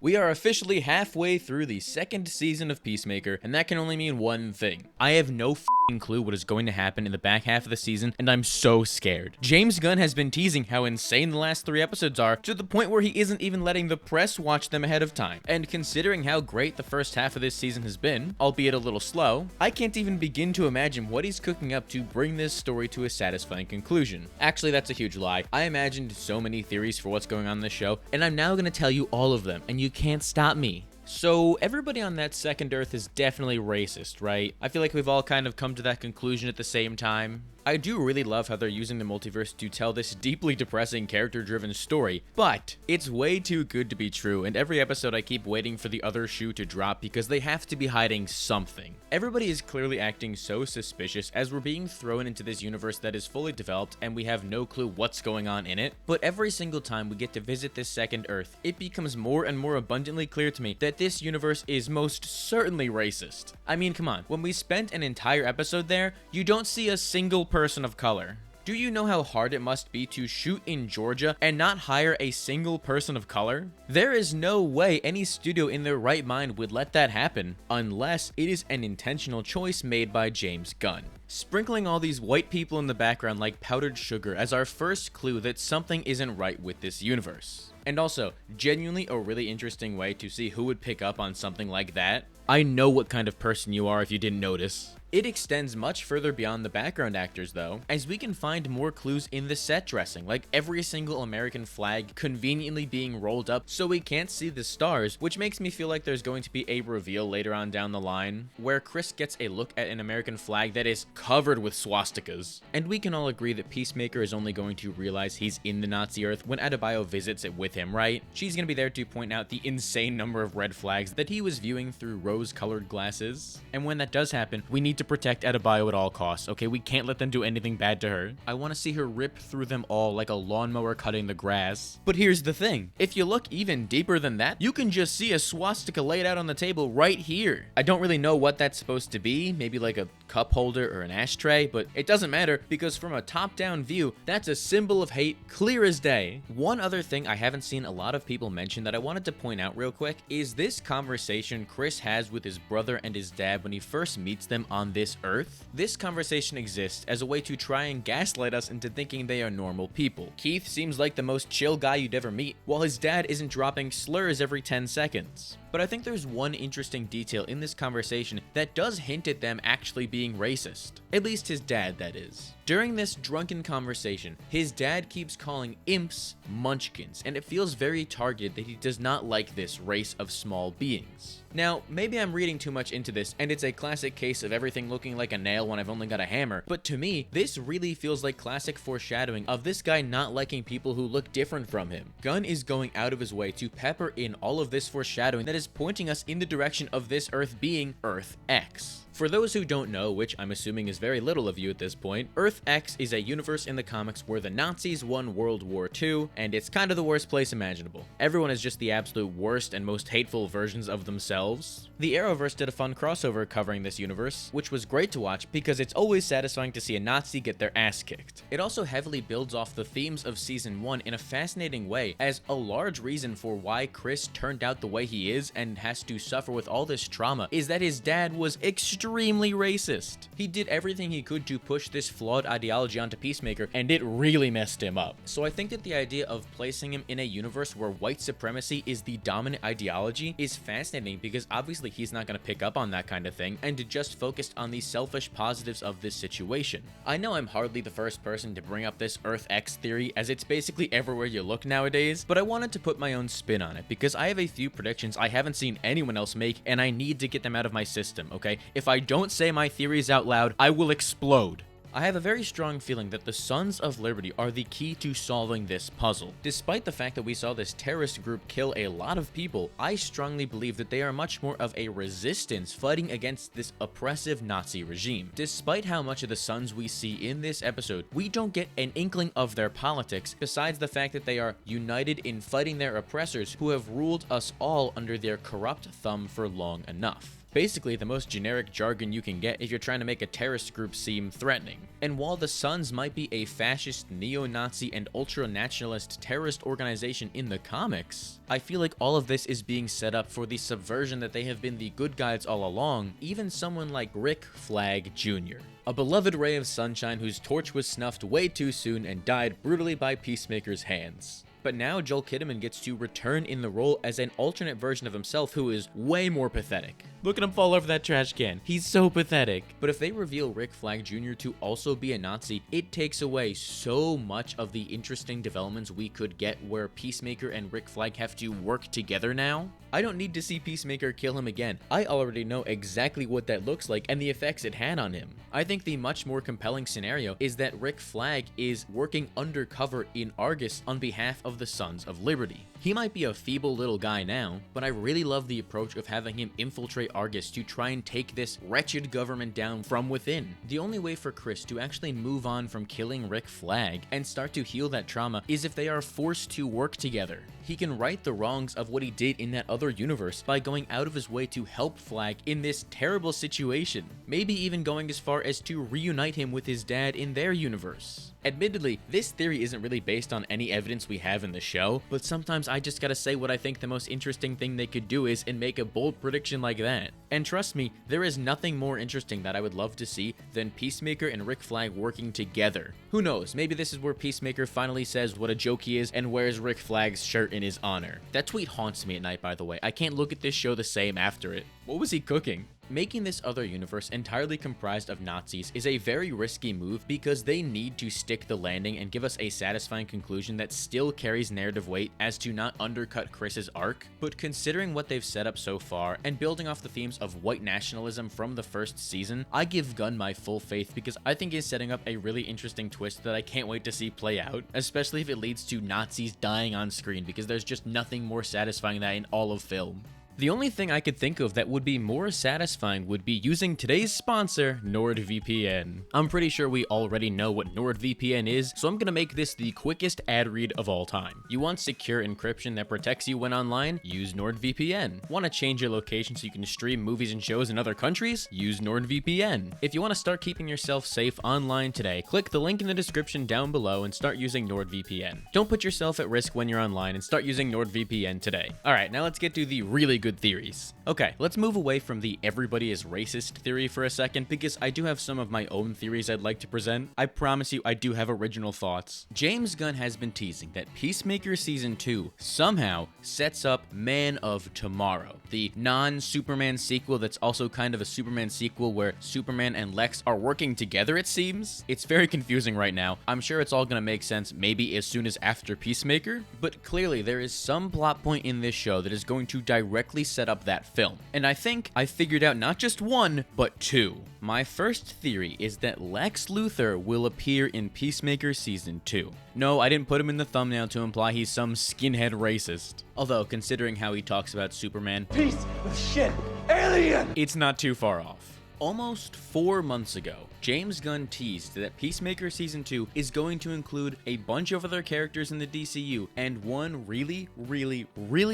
We are officially halfway through the second season of Peacemaker, and that can only mean one thing. I have no f***ing clue what is going to happen in the back half of the season, and I'm so scared. James Gunn has been teasing how insane the last 3 episodes are, to the point where he isn't even letting the press watch them ahead of time. And considering how great the first half of this season has been, albeit a little slow, I can't even begin to imagine what he's cooking up to bring this story to a satisfying conclusion. Actually, that's a huge lie. I imagined so many theories for what's going on in this show, and I'm now going to tell you all of them, and you can't stop me. So everybody on that second Earth is definitely racist, right? I feel like we've all kind of come to that conclusion at the same time. I do really love how they're using the multiverse to tell this deeply depressing character-driven story, but it's way too good to be true, and every episode I keep waiting for the other shoe to drop because they have to be hiding something. Everybody is clearly acting so suspicious as we're being thrown into this universe that is fully developed and we have no clue what's going on in it, but every single time we get to visit this second Earth, it becomes more and more abundantly clear to me that this universe is most certainly racist. I mean, come on, when we spent an entire episode there, you don't see a single person of color. Do you know how hard it must be to shoot in Georgia and not hire a single person of color? There is no way any studio in their right mind would let that happen, unless it is an intentional choice made by James Gunn. Sprinkling all these white people in the background like powdered sugar as our first clue that something isn't right with this universe. And also, genuinely a really interesting way to see who would pick up on something like that. I know what kind of person you are if you didn't notice. It extends much further beyond the background actors though, as we can find more clues in the set dressing, like every single American flag conveniently being rolled up so we can't see the stars, which makes me feel like there's going to be a reveal later on down the line, where Chris gets a look at an American flag that is covered with swastikas. And we can all agree that Peacemaker is only going to realize he's in the Nazi Earth when Adebayo visits it with him, right? She's gonna be there to point out the insane number of red flags that he was viewing through rose-colored glasses. And when that does happen, we need to protect Adebayo at all costs, okay? We can't let them do anything bad to her. I want to see her rip through them all like a lawnmower cutting the grass. But here's the thing. If you look even deeper than that, you can just see a swastika laid out on the table right here. I don't really know what that's supposed to be, maybe like a cup holder or an ashtray, but it doesn't matter because from a top-down view, that's a symbol of hate clear as day. One other thing I haven't seen a lot of people mention that I wanted to point out real quick is this conversation Chris has with his brother and his dad when he first meets them on this Earth. This conversation exists as a way to try and gaslight us into thinking they are normal people. Keith seems like the most chill guy you'd ever meet, while his dad isn't dropping slurs every 10 seconds. But I think there's one interesting detail in this conversation that does hint at them actually being racist. At least his dad, that is. During this drunken conversation, his dad keeps calling imps munchkins, and it feels very targeted that he does not like this race of small beings. Now, maybe I'm reading too much into this, and it's a classic case of everything looking like a nail when I've only got a hammer, but to me, this really feels like classic foreshadowing of this guy not liking people who look different from him. Gunn is going out of his way to pepper in all of this foreshadowing that is pointing us in the direction of this Earth being Earth X. For those who don't know, which I'm assuming is very little of you at this point, Earth X is a universe in the comics where the Nazis won World War II, and it's kind of the worst place imaginable. Everyone is just the absolute worst and most hateful versions of themselves. The Arrowverse did a fun crossover covering this universe, which was great to watch because it's always satisfying to see a Nazi get their ass kicked. It also heavily builds off the themes of Season 1 in a fascinating way, as a large reason for why Chris turned out the way he is and has to suffer with all this trauma is that his dad was extremely racist. He did everything he could to push this flawed ideology onto Peacemaker, and it really messed him up. So I think that the idea of placing him in a universe where white supremacy is the dominant ideology is fascinating because obviously he's not going to pick up on that kind of thing and to just focus on the selfish positives of this situation. I know I'm hardly the first person to bring up this Earth X theory as it's basically everywhere you look nowadays, but I wanted to put my own spin on it because I have a few predictions I haven't seen anyone else make and I need to get them out of my system, okay? If I don't say my theories out loud, I will explode. I have a very strong feeling that the Sons of Liberty are the key to solving this puzzle. Despite the fact that we saw this terrorist group kill a lot of people, I strongly believe that they are much more of a resistance fighting against this oppressive Nazi regime. Despite how much of the Sons we see in this episode, we don't get an inkling of their politics, besides the fact that they are united in fighting their oppressors who have ruled us all under their corrupt thumb for long enough. basically the most generic jargon you can get if you're trying to make a terrorist group seem threatening. And while the Sons might be a fascist, neo-Nazi, and ultra-nationalist terrorist organization in the comics, I feel like all of this is being set up for the subversion that they have been the good guys all along, even someone like Rick Flag Jr., a beloved ray of sunshine whose torch was snuffed way too soon and died brutally by Peacemaker's hands. But now Joel Kinnaman gets to return in the role as an alternate version of himself who is way more pathetic. Look at him fall over that trash can. He's so pathetic. But if they reveal Rick Flag Jr. to also be a Nazi, it takes away so much of the interesting developments we could get where Peacemaker and Rick Flag have to work together now. I don't need to see Peacemaker kill him again. I already know exactly what that looks like and the effects it had on him. I think the much more compelling scenario is that Rick Flag is working undercover in Argus on behalf of the Sons of Liberty. He might be a feeble little guy now, but I really love the approach of having him infiltrate Argus to try and take this wretched government down from within. The only way for Chris to actually move on from killing Rick Flag and start to heal that trauma is if they are forced to work together. He can right the wrongs of what he did in that other universe by going out of his way to help Flag in this terrible situation, maybe even going as far as to reunite him with his dad in their universe. Admittedly, this theory isn't really based on any evidence we have in the show, but sometimes I just gotta say what I think the most interesting thing they could do is and make a bold prediction like that. And trust me, there is nothing more interesting that I would love to see than Peacemaker and Rick Flag working together. Who knows, maybe this is where Peacemaker finally says what a joke he is and wears Rick Flag's shirt in his honor. That tweet haunts me at night, by the way. I can't look at this show the same after it. What was he cooking? Making this other universe entirely comprised of Nazis is a very risky move because they need to stick the landing and give us a satisfying conclusion that still carries narrative weight as to not undercut Chris's arc. But considering what they've set up so far and building off the themes of white nationalism from the first season, I give Gunn my full faith because I think he's setting up a really interesting twist that I can't wait to see play out, especially if it leads to Nazis dying on screen because there's just nothing more satisfying than that in all of film. The only thing I could think of that would be more satisfying would be using today's sponsor, NordVPN. I'm pretty sure we already know what NordVPN is, so I'm gonna make this the quickest ad read of all time. You want secure encryption that protects you when online? Use NordVPN. Want to change your location so you can stream movies and shows in other countries? Use NordVPN. If you want to start keeping yourself safe online today, click the link in the description down below and start using NordVPN. Don't put yourself at risk when you're online and start using NordVPN today. Alright, now let's get to the really good theories. Okay, let's move away from the everybody is racist theory for a second because I do have some of my own theories I'd like to present. I promise you I do have original thoughts. James Gunn has been teasing that Peacemaker Season 2 somehow sets up Man of Tomorrow, the non-Superman sequel that's also kind of a Superman sequel where Superman and Lex are working together, it seems. It's very confusing right now. I'm sure it's all gonna make sense maybe as soon as after Peacemaker, but clearly there is some plot point in this show that is going to directly set up that film. And I think I figured out not just one, but two. My first theory is that Lex Luthor will appear in Peacemaker Season 2. No, I didn't put him in the thumbnail to imply he's some skinhead racist. Although, considering how he talks about Superman, Piece of shit alien! It's not too far off. Almost 4 months ago, James Gunn teased that Peacemaker Season 2 is going to include a bunch of other characters in the DCU and one really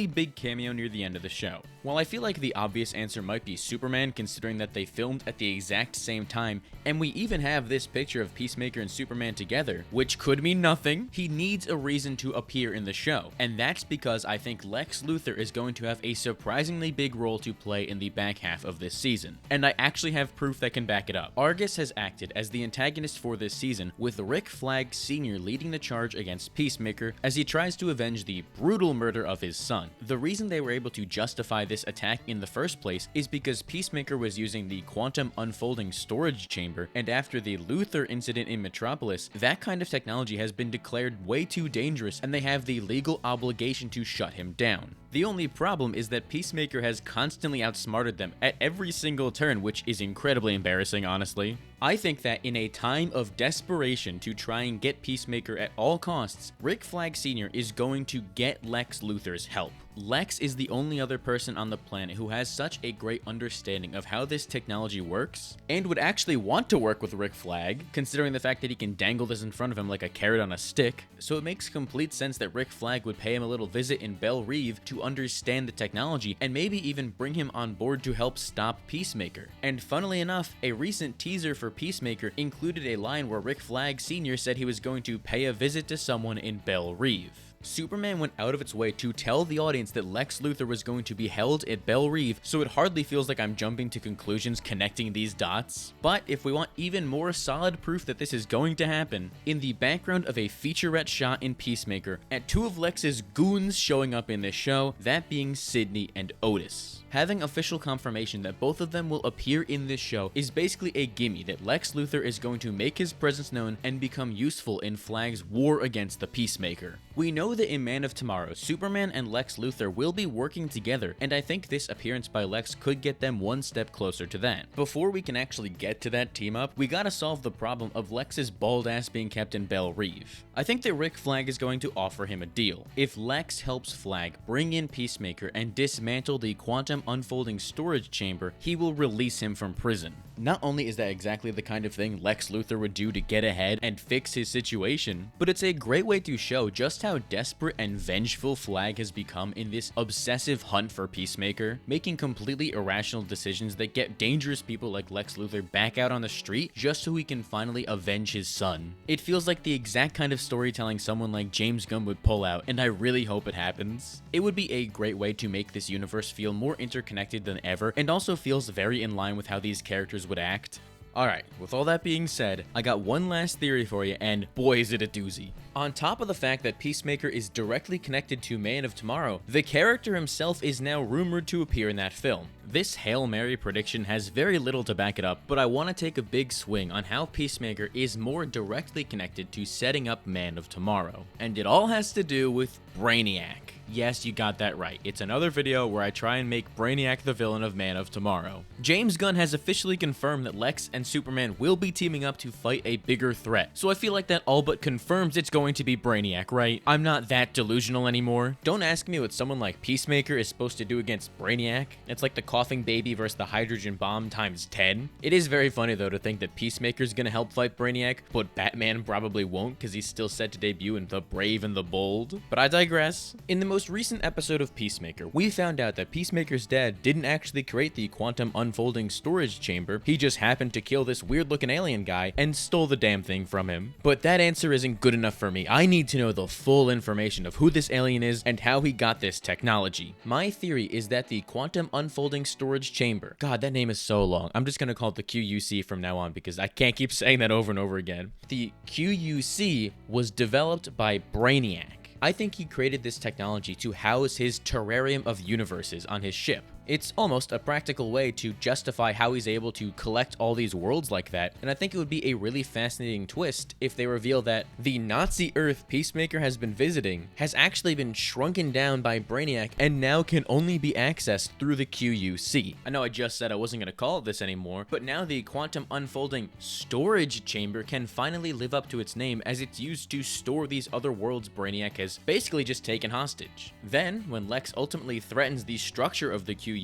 big cameo near the end of the show. While I feel like the obvious answer might be Superman considering that they filmed at the exact same time, and we even have this picture of Peacemaker and Superman together, which could mean nothing, he needs a reason to appear in the show. And that's because I think Lex Luthor is going to have a surprisingly big role to play in the back half of this season. And I actually have proof that can back it up. Argus has acted as the antagonist for this season, with Rick Flag Sr. leading the charge against Peacemaker as he tries to avenge the brutal murder of his son. The reason they were able to justify this attack in the first place is because Peacemaker was using the quantum unfolding storage chamber, and after the Luthor incident in Metropolis, that kind of technology has been declared way too dangerous and they have the legal obligation to shut him down. The only problem is that Peacemaker has constantly outsmarted them at every single turn, which is incredibly embarrassing, honestly. I think that in a time of desperation to try and get Peacemaker at all costs, Rick Flag Sr. is going to get Lex Luthor's help. Lex is the only other person on the planet who has such a great understanding of how this technology works, and would actually want to work with Rick Flag, considering the fact that he can dangle this in front of him like a carrot on a stick. So it makes complete sense that Rick Flag would pay him a little visit in Belle Reve to understand the technology, and maybe even bring him on board to help stop Peacemaker. And funnily enough, a recent teaser for Peacemaker included a line where Rick Flag Sr. said he was going to pay a visit to someone in Belle Reve. Superman went out of its way to tell the audience that Lex Luthor was going to be held at Belle Reve, so it hardly feels like I'm jumping to conclusions connecting these dots. But if we want even more solid proof that this is going to happen, in the background of a featurette shot in Peacemaker, at two of Lex's goons showing up in this show, that being Sydney and Otis. Having official confirmation that both of them will appear in this show is basically a gimme that Lex Luthor is going to make his presence known and become useful in Flag's war against the Peacemaker. We know that in Man of Tomorrow, Superman and Lex Luthor will be working together, and I think this appearance by Lex could get them one step closer to that. Before we can actually get to that team up, we gotta solve the problem of Lex's bald ass being kept in Belle Reve. I think that Rick Flag is going to offer him a deal. If Lex helps Flag bring in Peacemaker and dismantle the quantum unfolding storage chamber, he will release him from prison. Not only is that exactly the kind of thing Lex Luthor would do to get ahead and fix his situation, but it's a great way to show just how desperate and vengeful Flag has become in this obsessive hunt for Peacemaker, making completely irrational decisions that get dangerous people like Lex Luthor back out on the street just so he can finally avenge his son. It feels like the exact kind of storytelling someone like James Gunn would pull out, and I really hope it happens. It would be a great way to make this universe feel more interconnected than ever, and also feels very in line with how these characters would act. Alright, with all that being said, I got one last theory for you, and boy is it a doozy. On top of the fact that Peacemaker is directly connected to Man of Tomorrow, the character himself is now rumored to appear in that film. This Hail Mary prediction has very little to back it up, but I want to take a big swing on how Peacemaker is more directly connected to setting up Man of Tomorrow. And it all has to do with BRAINIAC. Yes, you got that right. It's another video where I try and make BRAINIAC the villain of Man of Tomorrow. James Gunn has officially confirmed that Lex and Superman will be teaming up to fight a bigger threat, so I feel like that all but confirms it's going to be BRAINIAC, right? I'm not that delusional anymore. Don't ask me what someone like Peacemaker is supposed to do against BRAINIAC. It's like the coughing baby versus the hydrogen bomb times 10. It is very funny though to think that Peacemaker's gonna help fight BRAINIAC, but Batman probably won't because he's still set to debut in The Brave and the Bold. But I digress. In the most recent episode of Peacemaker, we found out that Peacemaker's dad didn't actually create the quantum unfolding storage chamber. He just happened to kill this weird looking alien guy and stole the damn thing from him. But that answer isn't good enough for me. I need to know the full information of who this alien is and how he got this technology. My theory is that the quantum unfolding storage chamber, God, that name is so long. I'm just gonna call it the QUC from now on because I can't keep saying that over and over again. The QUC was developed by BRAINIAC. I think he created this technology to house his terrarium of universes on his ship. It's almost a practical way to justify how he's able to collect all these worlds like that, and I think it would be a really fascinating twist if they reveal that the Nazi Earth Peacemaker has been visiting has actually been shrunken down by BRAINIAC and now can only be accessed through the QUC. I know I just said I wasn't going to call it this anymore, but now the quantum unfolding storage chamber can finally live up to its name as it's used to store these other worlds BRAINIAC has basically just taken hostage. Then, when Lex ultimately threatens the structure of the QUC,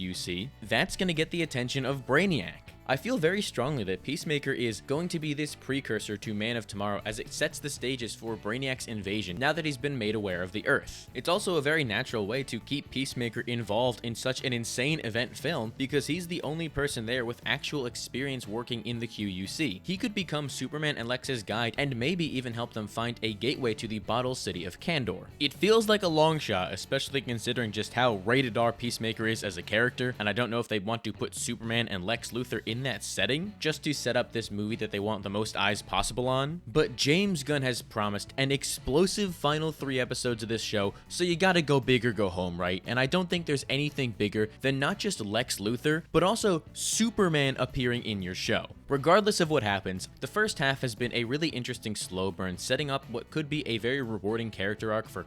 that's going to get the attention of BRAINIAC. I feel very strongly that Peacemaker is going to be this precursor to Man of Tomorrow as it sets the stages for Brainiac's invasion now that he's been made aware of the Earth. It's also a very natural way to keep Peacemaker involved in such an insane event film because he's the only person there with actual experience working in the QUC. He could become Superman and Lex's guide and maybe even help them find a gateway to the bottle city of Kandor. It feels like a long shot, especially considering just how rated R Peacemaker is as a character, and I don't know if they want to put Superman and Lex Luthor in that setting just to set up this movie that they want the most eyes possible on. But James Gunn has promised an explosive final 3 episodes of this show, so you gotta go big or go home, right? And I don't think there's anything bigger than not just Lex Luthor, but also Superman appearing in your show. Regardless of what happens, the first half has been a really interesting slow burn, setting up what could be a very rewarding character arc for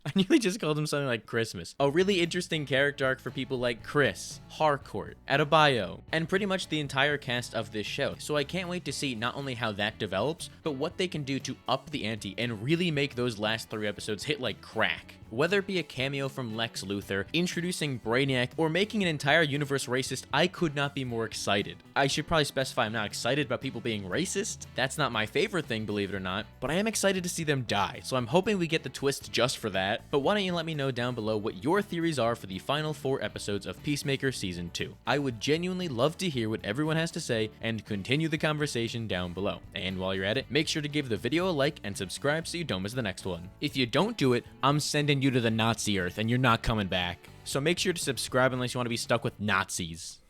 I nearly just called him something like Christmas. A really interesting character arc for people like Chris, Harcourt, Adebayo, and pretty much the entire cast of this show. So I can't wait to see not only how that develops, but what they can do to up the ante and really make those last 3 episodes hit like crack. Whether it be a cameo from Lex Luthor, introducing BRAINIAC, or making an entire universe racist, I could not be more excited. I should probably specify I'm not excited about people being racist. That's not my favorite thing, believe it or not, but I am excited to see them die, so I'm hoping we get the twist just for that. But why don't you let me know down below what your theories are for the final 4 episodes of Peacemaker Season 2. I would genuinely love to hear what everyone has to say and continue the conversation down below. And while you're at it, make sure to give the video a like and subscribe so you don't miss the next one. If you don't do it, I'm sending you to the Nazi Earth and you're not coming back. So make sure to subscribe unless you want to be stuck with Nazis.